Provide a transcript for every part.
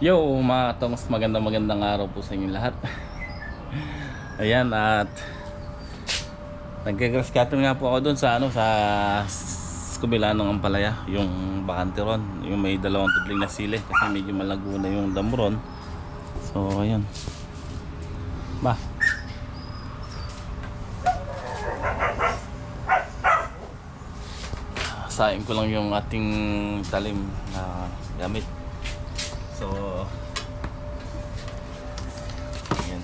Yo mga katongs, magandang araw po sa inyong lahat. Ayan, at nagka-grass cutter nga po ako dun sa Kubilanong Ampalaya, yung bakante ron, yung may dalawang tudling na sili kasi medyo malago na yung damo ron. So ayan ba, sain ko lang yung ating talim na gamit. So ayan.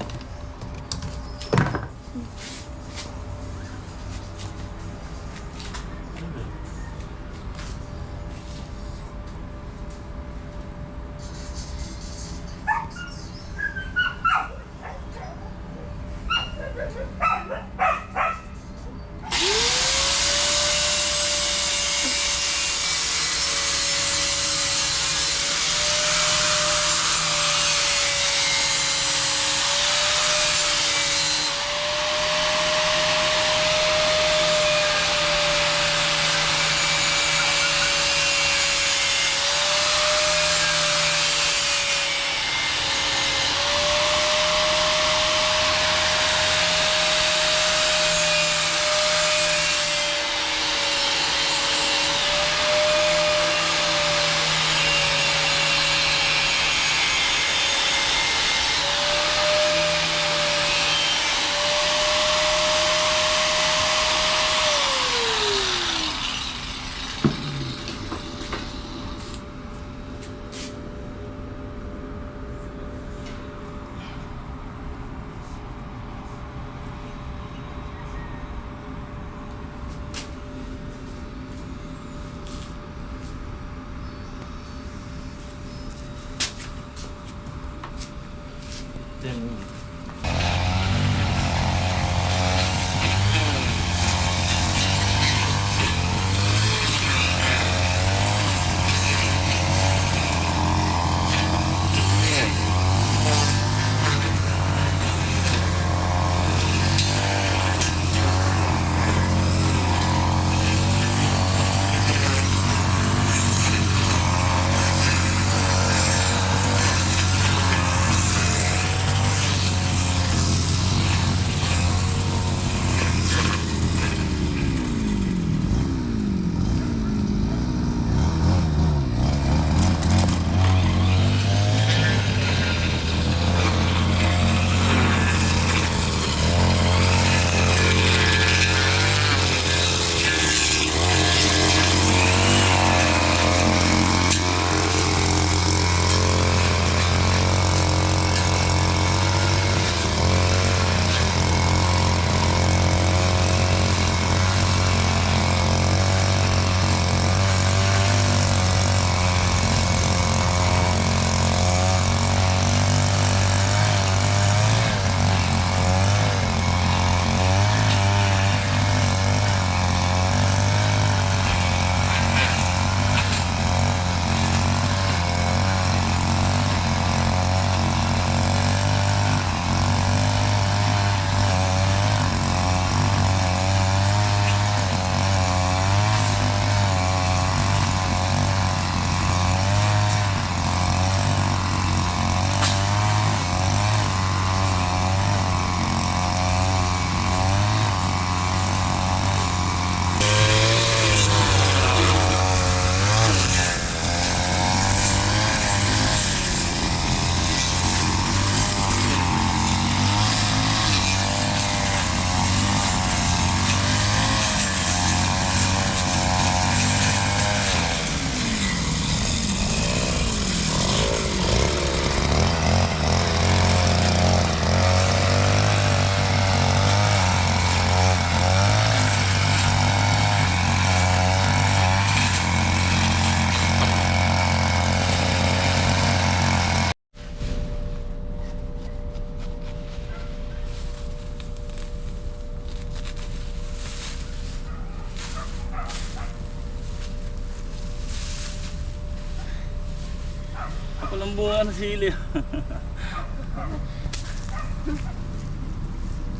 Walang bunga ng sili.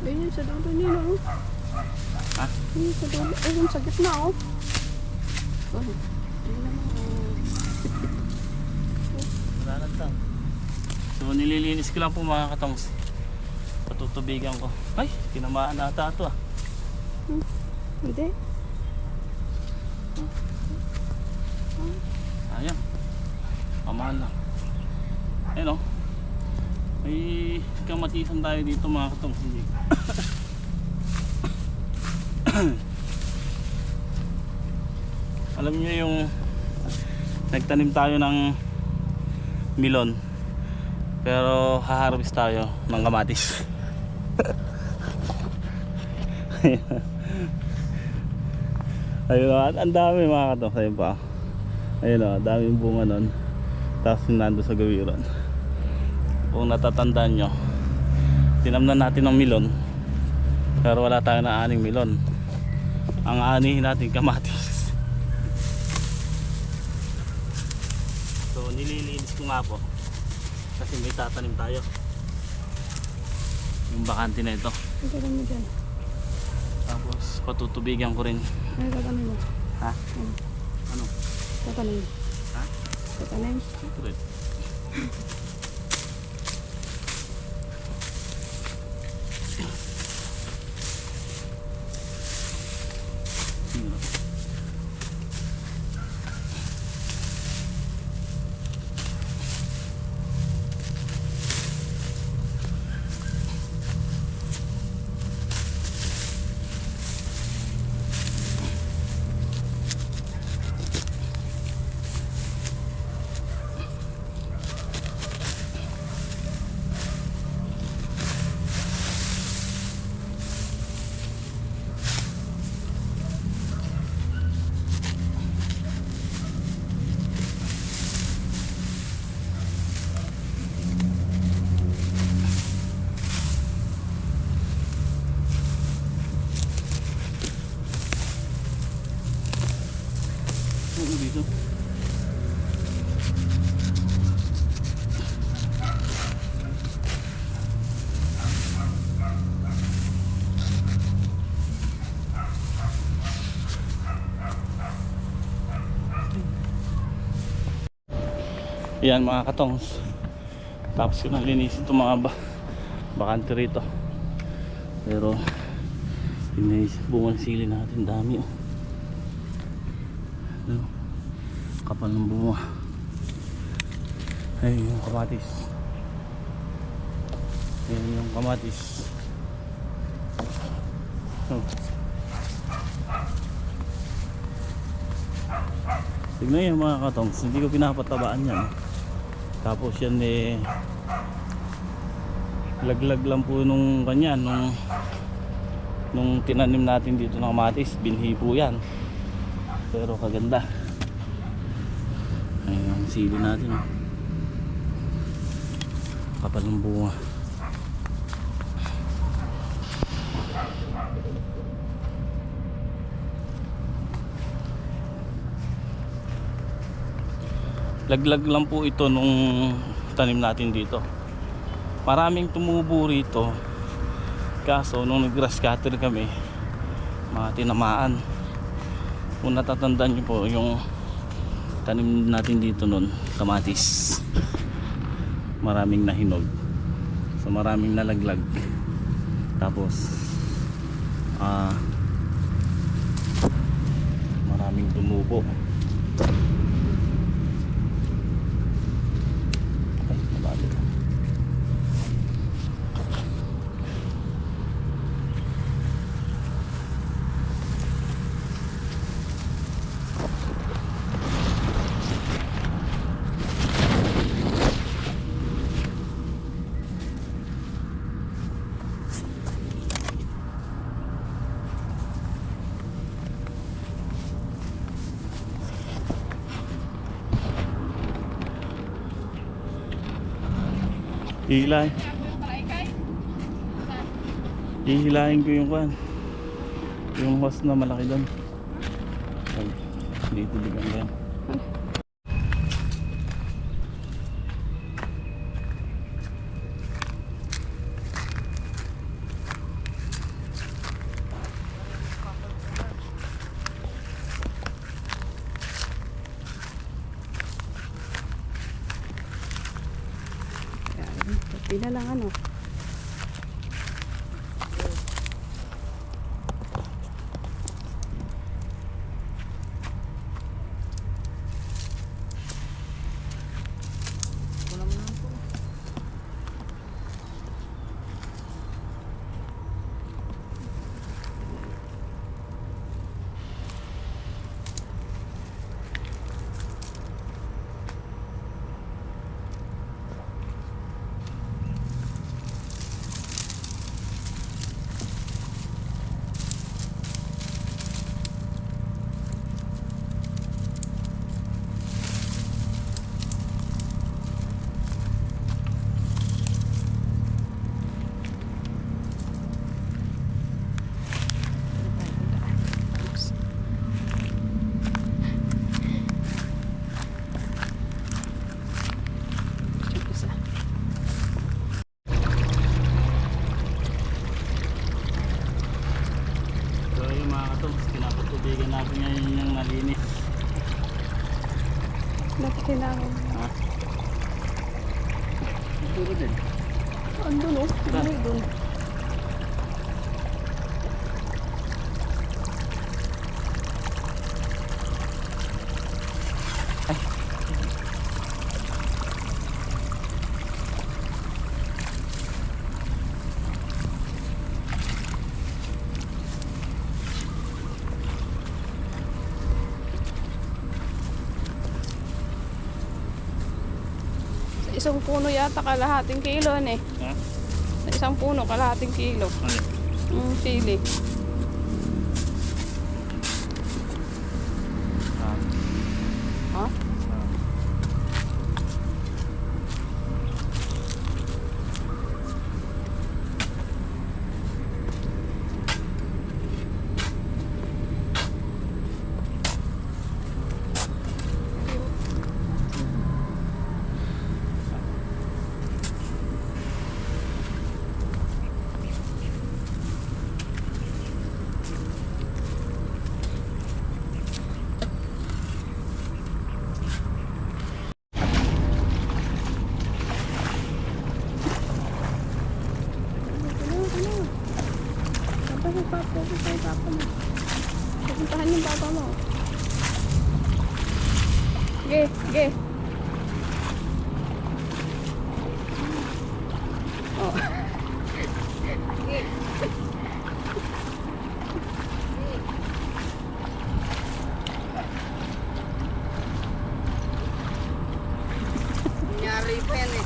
Ayun sa dulo nila, oh. Ha? Ayun sa dulo. Ayun sa gitna, oh. Oh, tingnan mo, oh. Wala na tang. So nililinis ko lang po mga katongs. Patutubigan ko. Ay, tinamaan na ata ito ah. Hindi. Ayan. Pamahan na. Ayun o. May kamatisan tayo dito mga katongs. Hindi. Alam niyo yung nagtanim tayo ng milon pero haharvest tayo ng kamatis. Ayun o, ang dami mga katongs. Ayun pa. Ayun o, daming bunga nun. Tapos nando sa gawiran. Kung natatandaan nyo, tinamnan natin ng milon pero wala tayo na aning milon. Ang anihin natin kamatis. So nililinis ko nga po kasi may tatanim tayo. Yung bakante na ito. Ang gagawin mo dyan. Tapos patutubigan ko rin. Ano gagawin mo? Ha? Ano? Tatanim. Ha? Tatanim. Ito rin. Dito. Yan mga katongs. Tapos ko nang linisin itong mga bakante rito. Pero bunga ng sili natin dami oh. Ano? Kapal ng bunga. Ayun yung kamatis. Ayun yung kamatis. Oh. Tignan yung mga katongs, hindi ko pinapatabaan yan. Tapos yan laglag lang po nung kanyan, nung tinanim natin dito ng kamatis, binhi po yan. Pero kaganda. Ayun ang sili natin. Kapal ng bunga. Laglag lang po ito nung tanim natin dito. Maraming tumubo rito. Kaso nung nag-grass cutter kami, mga tinamaan. Kung natatandaan nyo po yung tanim natin dito nun, kamatis, maraming nahinog. So maraming nalaglag. Tapos maraming tumubo. Hihilahin ko yung kwan, yung hose na malaki doon. Dito bigang yan. Di na lang ano. So yung mga katoms, pinapatubigan natin ngayon yung nalinis. Nakikinangin. Ha? Siguro din. Andun oh. Saan? Ano dun? Sa isang puno yata kalahating kilo ano eh. Ha? Sa isang puno kalahating kilo. Ano? Sili. Ah. Ha? Ah. Pupuntahan yung papa mo. Ge, ge. Oh. Nangyari pa yan eh.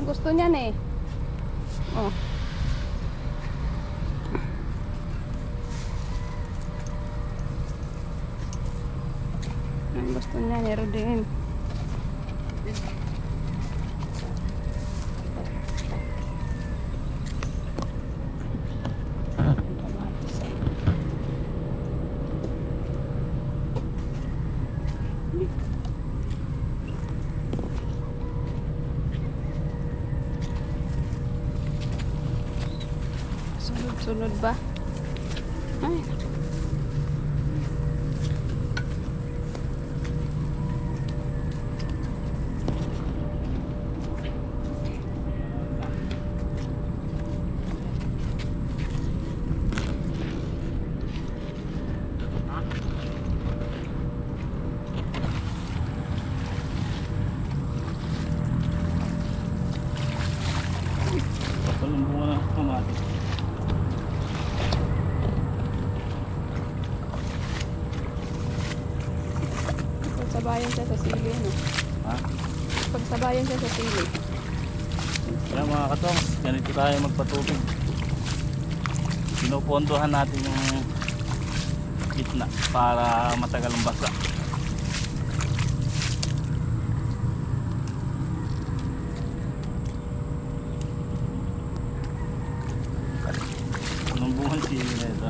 gusto niyan eh. Oh. Ang gusto niya ni Rodin. Sunod-sunod ba? Ay, Kapalong bunga ng kamatis. pagsabayan siya sa sili, no? Ha? Pagsabayan siya sa sili. Kaya mga katong, ganito tayo magpatubig. Pinupondohan natin yung gitna para matagal ang basa. Anong buwan sili na ito?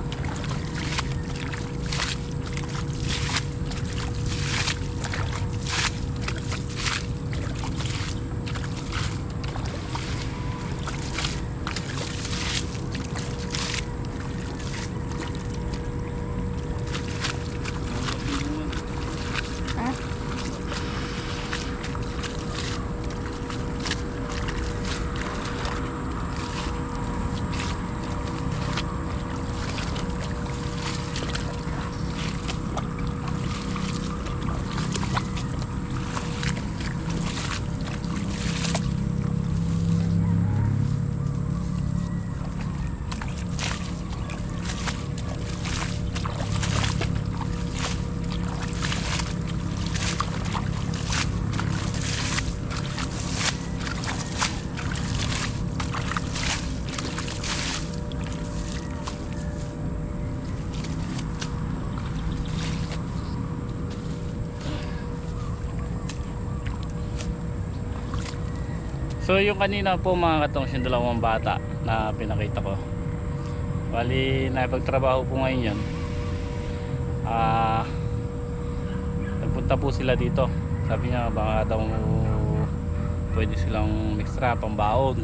Ha? So yung kanina po mga katong yung dalawang bata na pinakita ko. Bali nakipagtrabaho po ngayon yun. Nagpunta po sila dito. Sabi niya baka daw pwede silang extra pambaon.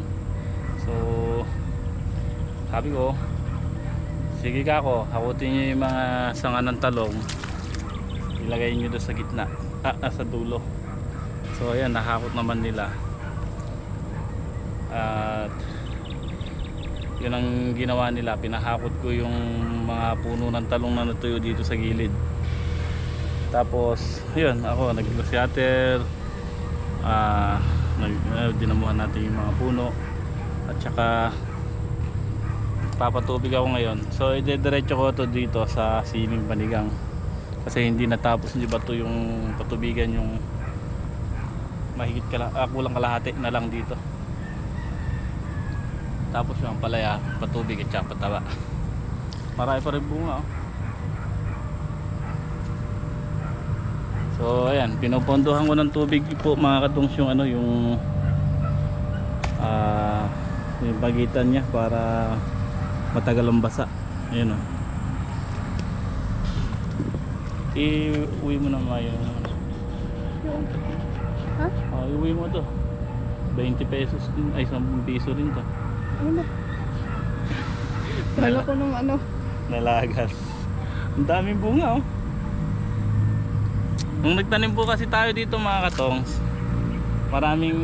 So sabi ko, sige ka ako, hakutin niyo yung mga sanga ng talong. Ilagay niyo doon sa gitna, sa dulo. So ayan, nahakot naman nila. At yun ang ginawa nila, pinahakot ko yung mga puno ng talong na natuyo dito sa gilid. Tapos yun, ako nag-glaciater, dinamuhan natin yung mga puno. At saka papatubig ako ngayon. So idediretso ko to dito sa Siling Panigang, kasi hindi natapos ni bato yung patubigan, yung mahigit kulang kalahati na lang dito. Tapos yung palaya, patubig at saka pataba. Marami pa rin bunga, oh. So ayan, pinupondohan ko ng tubig po mga katungs yung yung pagitan niya para matagal ang basa. Ayan, oh. Iuwi mo na yung Ha? iuwi mo to. 20 pesos din, ay 10 piso din to. Ano ba? Kala ko nung Nalagas. Ang daming bunga, oh. Nung nagtanim po kasi tayo dito mga katongs, maraming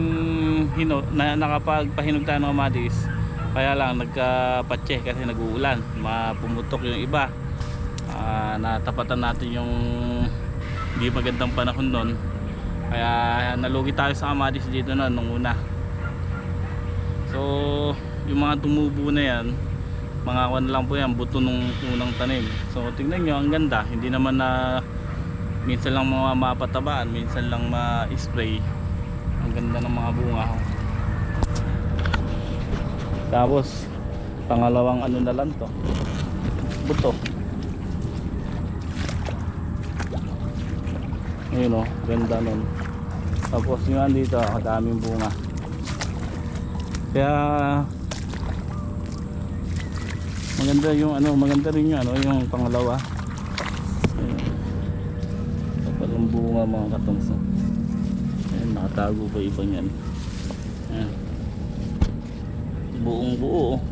nakapagpahinog tayo ng kamatis. Kaya lang nagkapatse kasi nag-uulan, mapumutok yung iba. Natapatan natin yung hindi magandang panahon nun, kaya nalugi tayo sa kamatis dito na nung una. So yung mga tumubo na yan, mga kwan lang po yan, buto nung unang tanim. So tingnan nyo, ang ganda. Hindi naman na minsan lang mga mapatabaan, minsan lang ma-spray. Ang ganda ng mga bunga. Tapos pangalawang ano na lang to, buto. Ayun o, ganda nun. Tapos yun dito, kadaming bunga. Kaya maganda yung ano, maganda rin yung ano, yung pangalawa. Ayun. Kapal ang bunga mga katungso. Ayun, nakatago pa iba niyan. Ayun. Buong buo.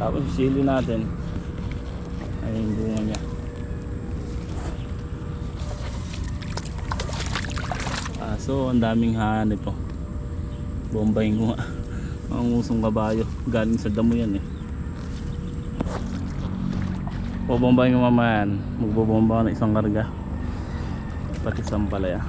Tapos sili natin. Ayun yung bunga niya. So ang daming hanip po. Bombayin ko nga. Ang usong kabayo. Galing sa damo yan eh. Bobombayin ko mamaya yan. Magbobomba ko ng isang karga. Pati sampalaya.